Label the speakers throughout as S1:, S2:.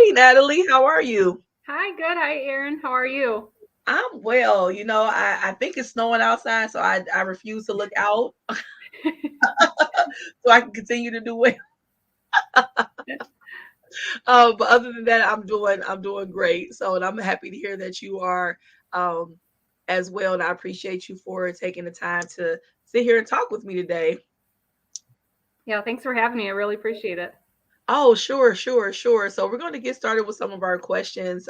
S1: Hey, Natalie, how are you?
S2: Hi, good. Hi, Erin. How are you?
S1: I'm well. I think it's snowing outside, so I refuse to look out so I can continue to do well. But other than that, I'm doing great. So, and I'm happy to hear that you are um, as well. And I appreciate you for taking the time to sit here and talk with me today.
S2: Yeah, thanks for having me. I really appreciate it.
S1: Oh, sure, sure, sure. So we're going to get started with some of our questions.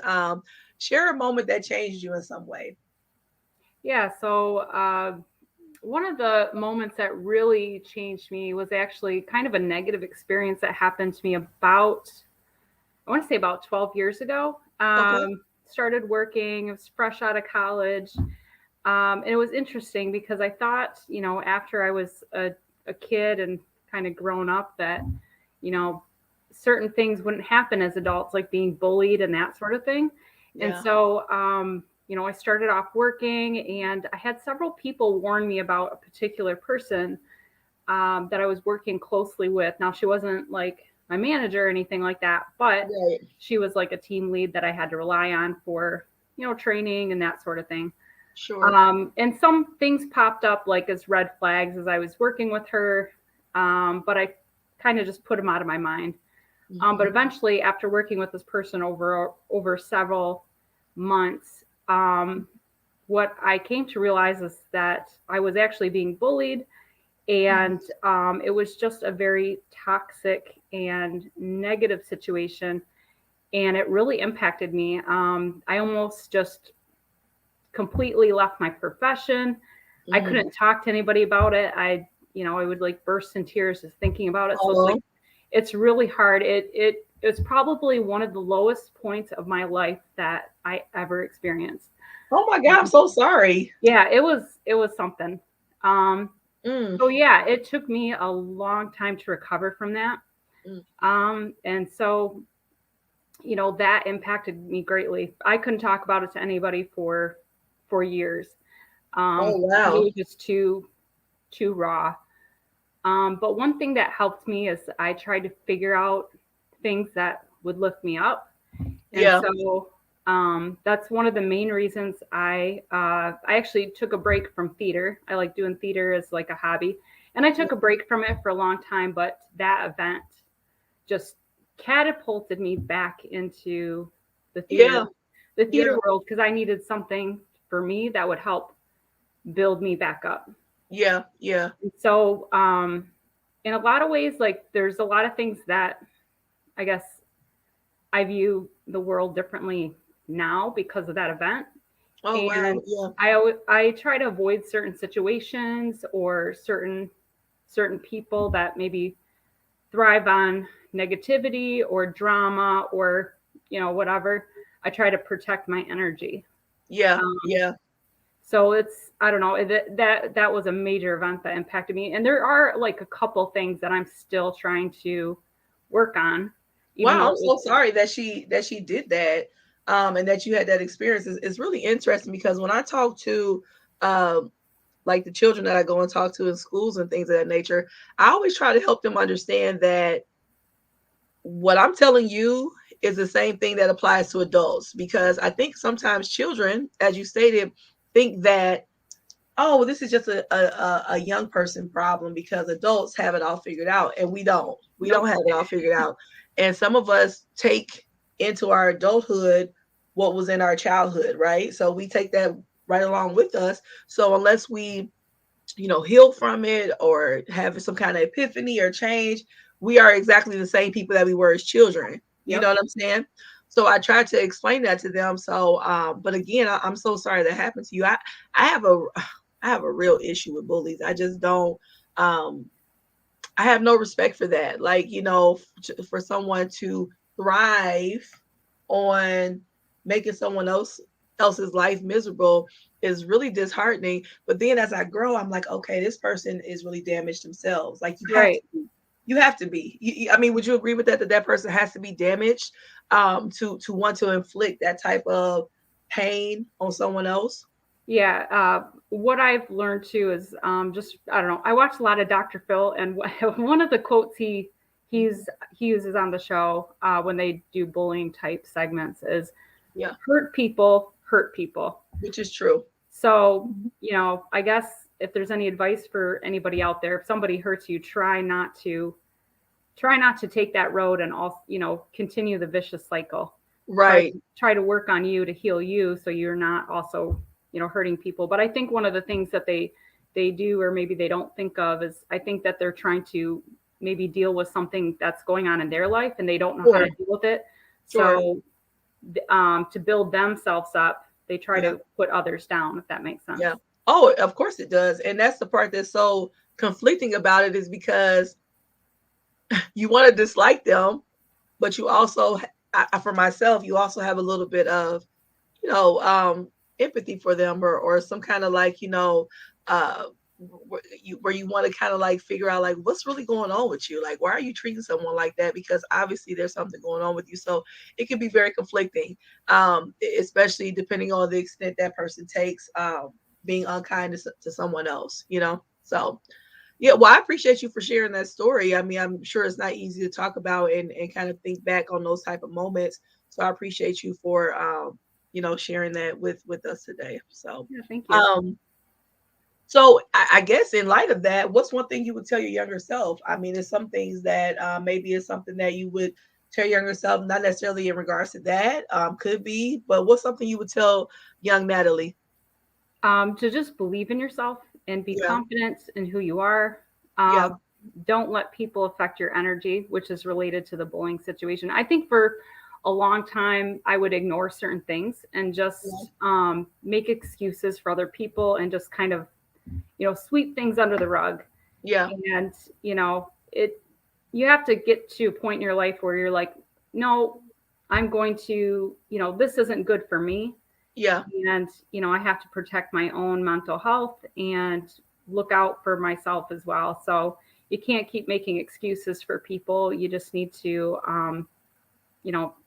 S1: Share a moment that changed you in some way.
S2: Yeah, one of the moments that really changed me was actually kind of a negative experience that happened to me I want to say about 12 years ago.
S1: Okay.
S2: Started working, I was fresh out of college. And it was interesting because I thought, after I was a kid and kind of grown up, that, you know, certain things wouldn't happen as adults, like being bullied and that sort of thing. And
S1: Yeah.
S2: so, I started off working and I had several people warn me about a particular person that I was working closely with. Now, she wasn't like my manager or anything like that, but
S1: Right.
S2: she was like a team lead that I had to rely on for, training and that sort of thing.
S1: Sure.
S2: And some things popped up like as red flags as I was working with her, but I kind of just put them out of my mind. But
S1: Hmm.
S2: eventually, after working with this person over several months, what I came to realize is that I was actually being bullied, and it was just a very toxic and negative situation, and it really impacted me. I almost just completely left my profession. I
S1: Hmm.
S2: couldn't talk to anybody about it. I would like burst in tears just thinking about it. So it's like
S1: Oh,
S2: it's really hard. It's probably one of the lowest points of my life that I ever experienced.
S1: oh my God, I'm so sorry.
S2: Yeah, it was something. Um,
S1: Mm,
S2: so yeah, it took me a long time to recover from that.
S1: mm.
S2: And so that impacted me greatly. I couldn't talk about it to anybody for years
S1: Oh
S2: because it
S1: wow.
S2: was just too raw. But one thing that helped me is I tried to figure out things that would lift me up, and
S1: Yeah.
S2: so that's one of the main reasons I actually took a break from theater. I like doing theater as like a hobby, and I took a break from it for a long time. But that event just catapulted me back into the theater
S1: Yeah.
S2: the
S1: Yeah.
S2: theater world because I needed something for me that would help build me back up.
S1: Yeah. Yeah.
S2: And so, in a lot of ways, like there's a lot of things that I guess I view the world differently now because of that event.
S1: Oh wow.
S2: And
S1: Yeah.
S2: I try to avoid certain situations or certain people that maybe thrive on negativity or drama or whatever. I try to protect my energy.
S1: Yeah.
S2: Um,
S1: Yeah.
S2: So it's I don't know that was a major event that impacted me, and there are like a couple things that I'm still trying to work on, even
S1: Wow,
S2: though
S1: I'm
S2: it was
S1: so sorry that she did that. And that you had that experience. It's really interesting because when I talk to um like the children that I go and talk to in schools and things of that nature, I always try to help them understand that what I'm telling you is the same thing that applies to adults because I think sometimes children, as you stated, think that, oh, well, this is just a young person problem because adults have it all figured out and we don't. We don't
S2: nope.
S1: have it all figured out. And some of us take into our adulthood what was in our childhood, right? So we take that right along with us. So unless we heal from it or have some kind of epiphany or change, we are exactly the same people that we were as children. You know
S2: Yep.
S1: what I'm saying? So I tried to explain that to them. So, but again, I'm so sorry that happened to you. I have a, I have a real issue with bullies. I just don't. Um, I have no respect for that. Like, for someone to thrive on making someone else's life miserable is really disheartening. But then as I grow, I'm like, okay, this person is really damaged themselves. Like you have to
S2: Right.
S1: be. You have to be. I mean, would you agree with that? That person has to be damaged to want to inflict that type of pain on someone else.
S2: Yeah. What I've learned too is just I don't know. I watched a lot of Dr. Phil, and one of the quotes he he uses on the show when they do bullying type segments is
S1: Yeah.
S2: hurt people.
S1: Which is true.
S2: So, I guess if there's any advice for anybody out there, if somebody hurts you, try not to take that road and also, continue the vicious cycle. Try
S1: Right.
S2: try to work on you to heal you so you're not also, hurting people. But I think one of the things that they do or maybe they don't think of is I think that they're trying to maybe deal with something that's going on in their life and they don't know how
S1: Sure.
S2: to deal with it.
S1: Sure.
S2: So to build themselves up, they try
S1: Yeah.
S2: to put others down, if that makes sense.
S1: Yeah. Oh, of course it does. And that's the part that's so conflicting about it is because you want to dislike them, but you also, for myself, you also have a little bit of, you know, empathy for them or some kind of like, uh, where you want to kind of like figure out like what's really going on with you, like why are you treating someone like that, because obviously there's something going on with you, so it can be very conflicting, especially depending on the extent that person takes being unkind to someone else, so yeah, well, I appreciate you for sharing that story. I mean, I'm sure it's not easy to talk about and kind of think back on those type of moments. So I appreciate you for sharing that with us today. So
S2: Yeah, thank you.
S1: um so I guess in light of that, what's one thing you would tell your younger self? I mean, there's some things that maybe is something that you would tell your younger self, not necessarily in regards to that, could be, but what's something you would tell young Natalie?
S2: To just believe in yourself and be
S1: Yeah,
S2: confident in who you are.
S1: yeah,
S2: Um, don't let people affect your energy, which is related to the bullying situation. I think for a long time, I would ignore certain things and
S1: yeah,
S2: just make excuses for other people and just kind of, sweep things under the rug.
S1: yeah,
S2: And, it, you have to get to a point in your life where you're like, no, I'm going to, this isn't good for me,
S1: yeah.
S2: and I have to protect my own mental health and look out for myself as well. So you can't keep making excuses for people. You just need to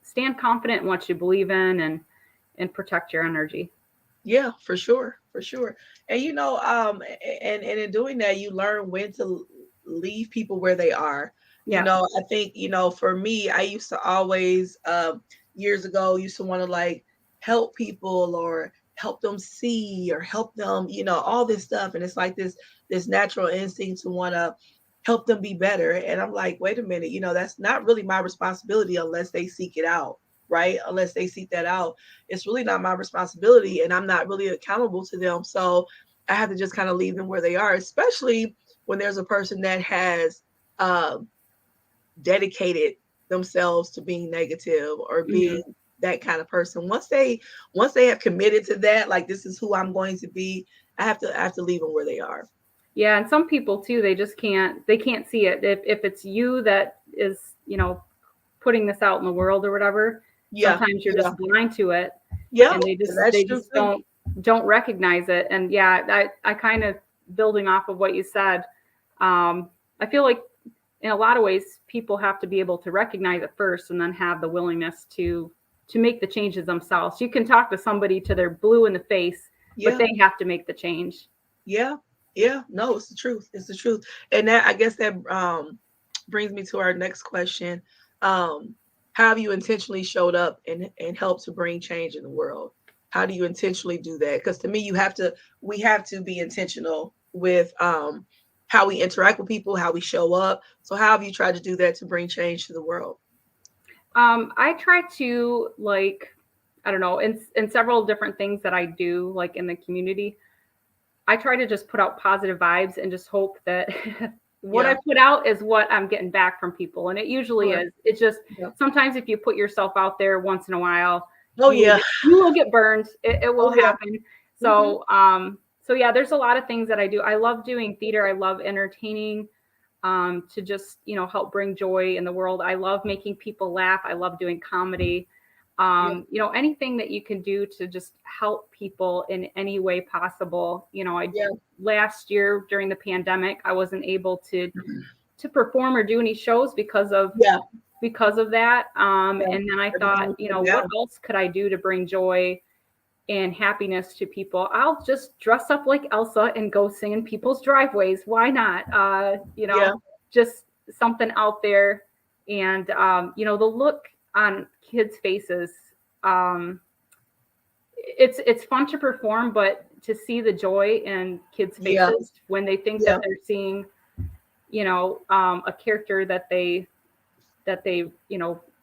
S2: stand confident in what you believe in and protect your energy.
S1: Yeah, for sure, for sure. And and in doing that, you learn when to leave people where they are.
S2: Yeah.
S1: I think, for me, I used to always years ago used to want to like help people or help them see or help them, all this stuff. And it's like this natural instinct to want to help them be better. And I'm like, wait a minute, that's not really my responsibility unless they seek it out, right? Unless they seek that out, it's really not my responsibility and I'm not really accountable to them. So I have to just kind of leave them where they are, especially when there's a person that has um, dedicated themselves to being negative or being
S2: Hmm.
S1: that kind of person. Once they have committed to that, like this is who I'm going to be, I have to leave them where they are.
S2: Yeah, and some people too, they can't see it. If it's you that is, putting this out in the world or whatever,
S1: Yeah,
S2: sometimes you're
S1: yeah,
S2: just blind to it
S1: yeah.
S2: and they just
S1: That's
S2: they
S1: true
S2: just
S1: too.
S2: don't recognize it. And yeah, I kind of, building off of what you said, I feel like in a lot of ways people have to be able to recognize it first and then have the willingness to make the changes themselves. You can talk to somebody till they're blue in the face, but
S1: Yeah,
S2: they have to make the change.
S1: yeah, yeah. No, it's the truth. It's the truth. And that, I guess that brings me to our next question. Um, how have you intentionally showed up and helped to bring change in the world? How do you intentionally do that? Because to me, we have to be intentional with how we interact with people, how we show up. So how have you tried to do that to bring change to the world?
S2: I try to, like, I don't know, in several different things that I do, like in the community. I try to just put out positive vibes and just hope that what I
S1: Yeah,
S2: put out is what I'm getting back from people. And it usually
S1: sure.
S2: is. It's just
S1: Yeah.
S2: sometimes if you put yourself out there once in a while,
S1: Oh yeah.
S2: you will get burned. It will
S1: Oh yeah.
S2: happen.
S1: Hmm.
S2: So yeah, there's a lot of things that I do. I love doing theater. I love entertaining, to just, help bring joy in the world. I love making people laugh. I love doing comedy.
S1: Yeah.
S2: Anything that you can do to just help people in any way possible. I
S1: Yeah.
S2: last year during the pandemic, I wasn't able to perform or do any shows
S1: Yeah.
S2: because of that.
S1: Yeah.
S2: And then I
S1: Everything
S2: thought,
S1: was shut
S2: what
S1: down.
S2: else could I do to bring joy and happiness to people? I'll just dress up like Elsa and go sing in people's driveways. Why not?
S1: Yeah.
S2: Just something out there. And the look on kids' faces, um, it's fun to perform, but to see the joy in kids'
S1: Yeah.
S2: faces when they think that
S1: Yeah.
S2: they're seeing, a character that they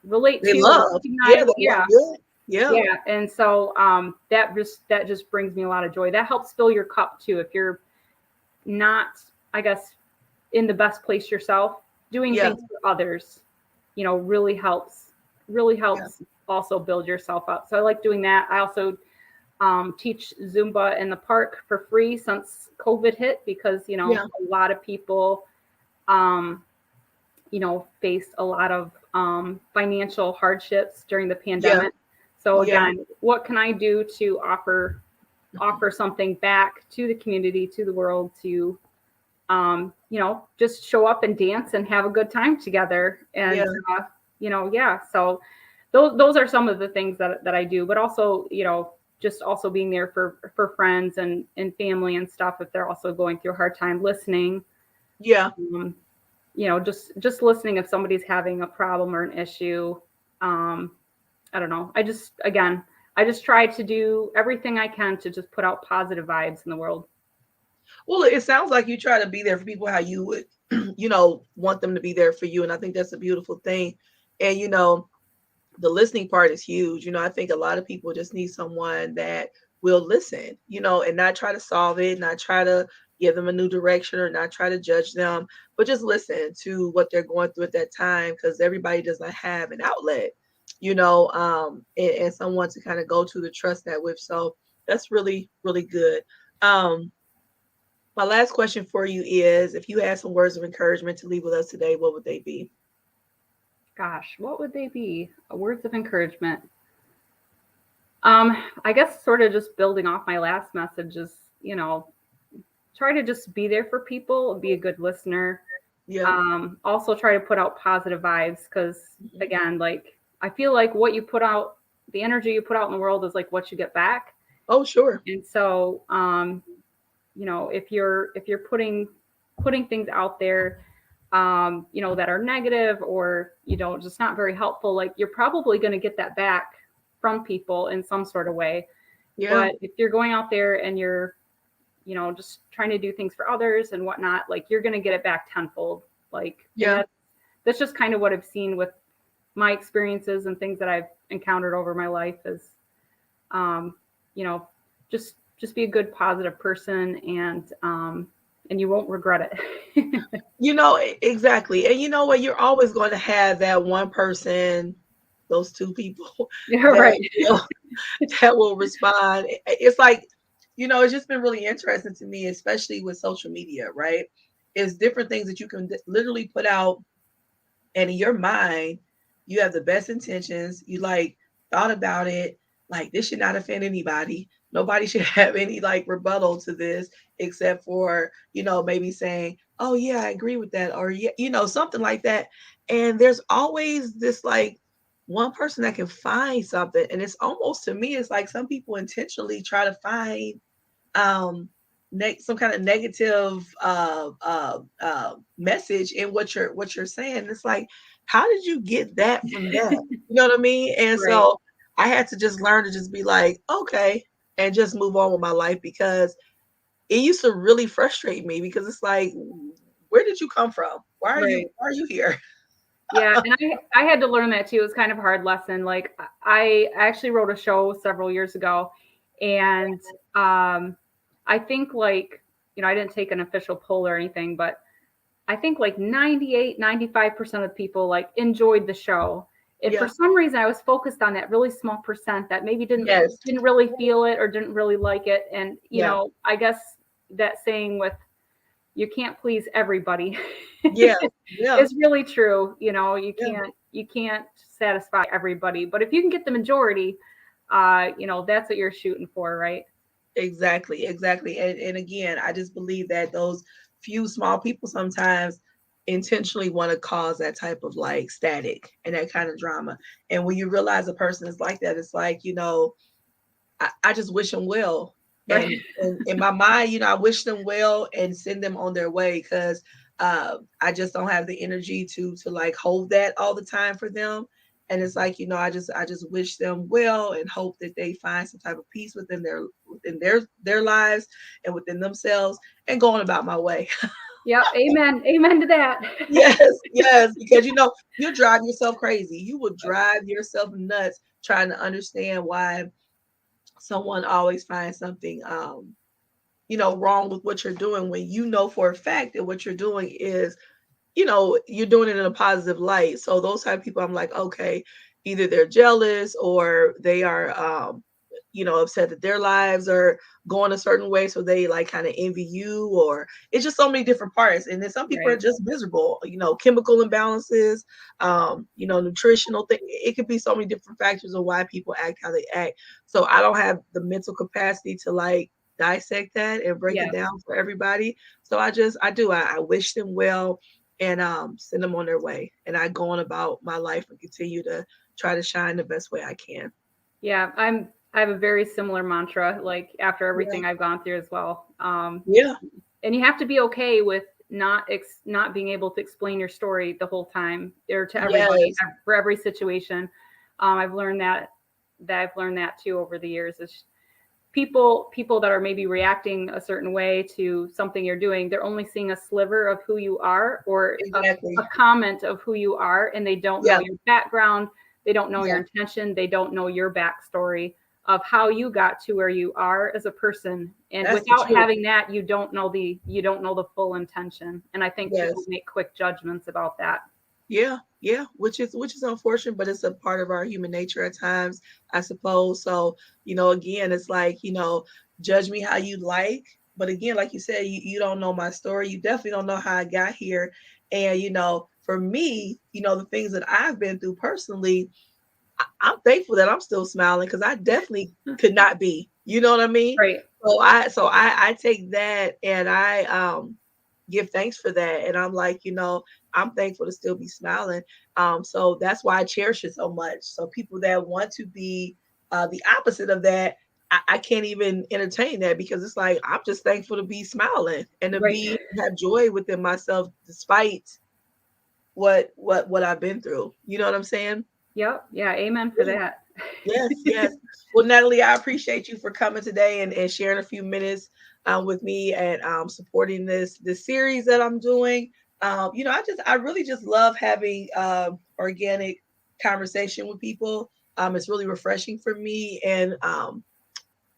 S2: relate
S1: They
S2: to or
S1: love. Yeah.
S2: recognize.
S1: They love.
S2: Yeah,
S1: Yeah. Yeah.
S2: yeah. And so that just brings me a lot of joy. That helps fill your cup too. If you're not, I guess, in the best place yourself, doing
S1: Yeah.
S2: things for others, really helps also build yourself up. So I like doing that. I also teach Zumba in the park for free since COVID hit, because
S1: Yeah.
S2: a lot of people um, faced a lot of financial hardships during the
S1: Yeah.
S2: pandemic. So
S1: Yeah.
S2: again, what can I do to offer something back to the community, to the world, to just show up and dance and have a good time together. And,
S1: Yeah.
S2: yeah. So those are some of the things that I do, but also, just also being there for friends and family and stuff, if they're also going through a hard time, listening,
S1: Yeah.
S2: um, just listening if somebody's having a problem or an issue. Um, I don't know. I just try to do everything I can to just put out positive vibes in the world.
S1: Well, it sounds like you try to be there for people how you would, want them to be there for you. And I think that's a beautiful thing. And, the listening part is huge. I think a lot of people just need someone that will listen, and not try to solve it, not try to give them a new direction or not try to judge them, but just listen to what they're going through at that time because everybody does not have an outlet, and someone to kind of go to trust that with. So that's really, really good. Um, my last question for you is if you had some words of encouragement to leave with us today, what would they be?
S2: Gosh, what would they be? Words of encouragement. Um, I guess sort of just building off my last message is, you know, try to just be there for people, be a good listener.
S1: Yeah.
S2: Also try to put out positive vibes because,
S1: Mhm.
S2: again, like I feel like what you put out, the energy you put out in the world is like what you get back.
S1: Oh, sure.
S2: And so, if you're putting things out there, that are negative or just not very helpful, like you're probably going to get that back from people in some sort of way.
S1: Yeah.
S2: But if you're going out there and you're just trying to do things for others and whatnot, like you're going to get it back tenfold. Like, and
S1: Yeah.
S2: that's just kind of what I've seen with my experiences and things that I've encountered over my life is, um, you know, just be a good, positive person, and you won't regret it.
S1: Exactly. And you know what? You're always going to have that one person, those two people
S2: Yeah,
S1: that
S2: right.
S1: will that will respond. It's like, it's just been really interesting to me, especially with social media, right? It's different things that you can literally put out, and in your mind, you have the best intentions. You like thought about it, like this should not offend anybody. Nobody should have any like rebuttal to this except for, maybe saying, "Oh yeah, I agree with that," or yeah, something like that. And there's always this like one person that can find something, and it's almost to me, it's like some people intentionally try to find um some kind of negative message in what you're saying. It's like, how did you get that from that? You know what I mean? And
S2: Right,
S1: so I had to just learn to just be like, okay, and just move on with my life because it used to really frustrate me because it's like, where did you come from? Why are you
S2: right.
S1: why are you here?
S2: Yeah, and I had to learn that too. It was kind of a hard lesson. Like I actually wrote a show several years ago, and I think like I didn't take an official poll or anything, but I think like 98, 95% of people like enjoyed the show. And for
S1: Yeah.
S2: some reason I was focused on that really small percent that maybe didn't
S1: Yes.
S2: didn't really feel it or didn't really like it. And
S1: Yeah.
S2: I guess that saying with you can't please everybody
S1: Yeah. Yeah.
S2: is really true. You
S1: Yeah.
S2: can't satisfy everybody, but if you can get the majority, that's what you're shooting for, right?
S1: Exactly, exactly. And again, I just believe that those few small people sometimes intentionally want to cause that type of like static and that kind of drama. And when you realize a person is like that, it's like, I just wish them well.
S2: Right.
S1: And in my mind, I wish them well and send them on their way because I just don't have the energy to like hold that all the time for them. And it's like, I just wish them well and hope that they find some type of peace within their lives and within themselves and going about my way.
S2: Yep. Amen. Amen to that.
S1: Yes, yes, because you'll drive yourself crazy. You will drive yourself nuts trying to understand why someone always finds something wrong with what you're doing when you know for a fact that what you're doing is you're doing it in a positive light. So those type of people, I'm like, okay, either they're jealous or they are, upset that their lives are going a certain way. So they like kind of envy you, or it's just so many different parts. And then some people are
S2: Right.
S1: just miserable, chemical imbalances, nutritional thing. It could be so many different factors of why people act how they act. So I don't have the mental capacity to like dissect that and break it
S2: Yes.
S1: down for everybody. So I wish them well and send them on their way. And I go on about my life and continue to try to shine the best way I can.
S2: Yeah. I have a very similar mantra, like after
S1: Yeah.
S2: everything I've gone through as well.
S1: Yeah.
S2: And you have to be okay with not being able to explain your story the whole time or to everybody
S1: Yes.
S2: for every situation. I've learned that too over the years. Is people that are maybe reacting a certain way to something you're doing, they're only seeing a sliver of who you are or a
S1: Exactly.
S2: comment of who you are, and they don't know
S1: Yeah.
S2: your background, they don't know your
S1: Yeah.
S2: intention, they don't know your backstory of how you got to where you are as a person. And
S1: That's the
S2: without
S1: truth.
S2: having that, you don't know the full intention. And I think people
S1: Yes.
S2: make quick judgments about that.
S1: Yeah. Yeah. Which is unfortunate, but it's a part of our human nature at times, I suppose. So, again, it's like, judge me how you like. But again, like you said, you don't know my story. You definitely don't know how I got here. And, for me, the things that I've been through personally, I'm thankful that I'm still smiling because I definitely could not be. You know what I mean?
S2: Right.
S1: So I take that and I give thanks for that. And I'm like, I'm thankful to still be smiling. So that's why I cherish it so much. So people that want to be the opposite of that, I can't even entertain that because it's like I'm just thankful to be smiling and to
S2: Right.
S1: be have joy within myself despite what I've been through. You know what I'm saying?
S2: Yep. Yeah. Amen for that.
S1: Yes, yes. Well, Natalie, I appreciate you for coming today and sharing a few minutes with me and supporting this series that I'm doing. I really just love having organic conversation with people. It's really refreshing for me and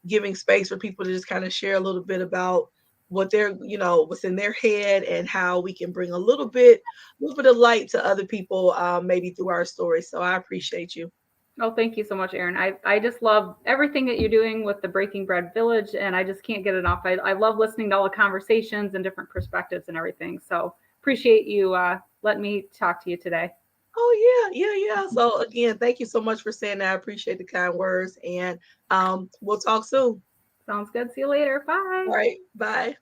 S1: giving space for people to just kind of share a little bit about what's in their head and how we can bring a little bit of light to other people, maybe through our stories. So I appreciate you.
S2: Oh, thank you so much, Aaron. I just love everything that you're doing with the Breaking Bread Village, and I just can't get enough. I love listening to all the conversations and different perspectives and everything. So appreciate you letting me talk to you today.
S1: Oh yeah, yeah, yeah. So again, thank you so much for saying that. I appreciate the kind words, and we'll talk soon.
S2: Sounds good. See you later. Bye.
S1: All right, bye.